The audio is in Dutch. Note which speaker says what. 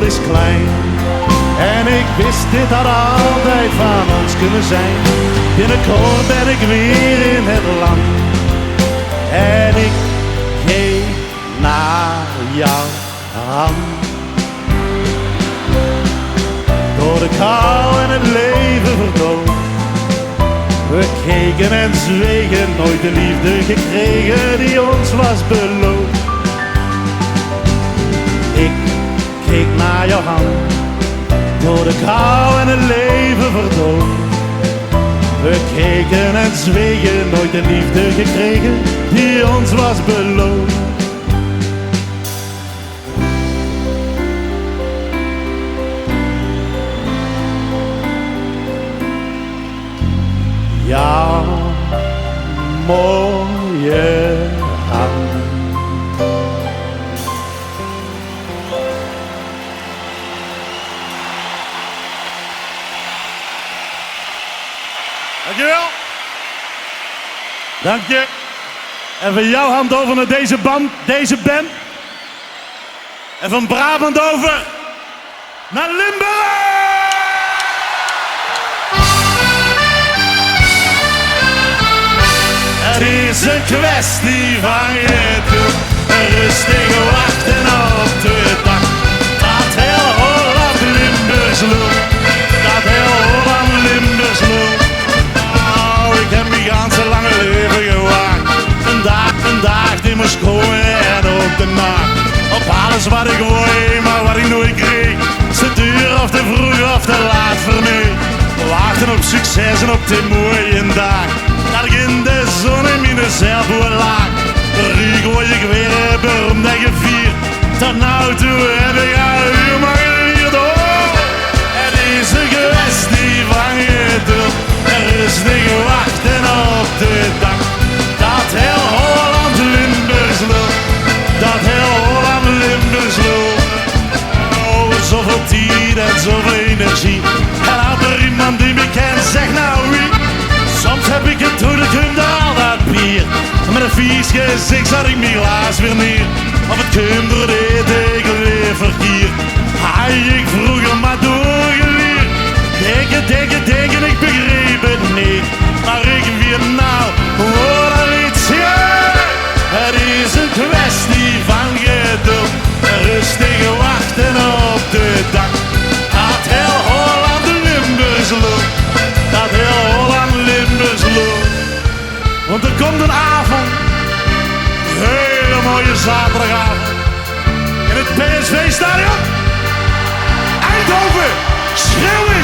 Speaker 1: is klein. En ik wist dit had altijd van ons kunnen zijn. Binnenkort ben ik weer in het land. En ik keek naar jouw hand. Door de kou en het leven verdoofd. We keken en zwegen, nooit de liefde gekregen die ons was beloofd. Ik keek naar jouw hand. Door de kou en het leven verdoofd. We keken en zwegen, nooit de liefde gekregen die ons was beloofd. Jouw mooie hand. Dankjewel. Dank je. En van jouw hand over naar deze band. En van Brabant over naar Limburg. Het is een kwestie van geduld, rustig wachten op de dag. Dat heel Holland Limburgs loopt, dat heel Holland Limburgs loopt. Oh, ik heb mijn ganse lange leven gewacht. Vandaag die moest komen en ook de nacht. Op alles wat ik wou, maar wat ik nooit kreeg. Te duur of te vroeg of te laat voor nu. Wachten op succes en op die mooie dag. Dat ik in de zon in mijn zeilboot lag. Nu word ik weer beroemd en gevierd. Tot nou toe heb ik al uur maar geleerd. Oh, het is een kwestie van geduld en rustig wachten op de dag. Dat heel Holland Limburgs loopt, dat heel Holland Limburgs loopt. Oh, zoveel tijd en zoveel energie. En had er iemand die me kent, zeg nou wie. Soms heb ik het door de kunde al dat bier. Met een vies gezicht zat ik mijn glaas weer neer. Of het komt door dit degelijk verkeer. Had ik vroeger maar doorgeleerd. Denken, ik begreep het niet. Maar ik weet nou, hoor al iets, ja. Het is een kwestie van geduld. Rustig wachten op de dag. Dat heel Holland Limburgs loopt. Dat heel Holland Limburgs loopt. Want er komt een avond, een hele mooie zaterdagavond, in het PSV-stadion. Eindhoven, schreeuwen!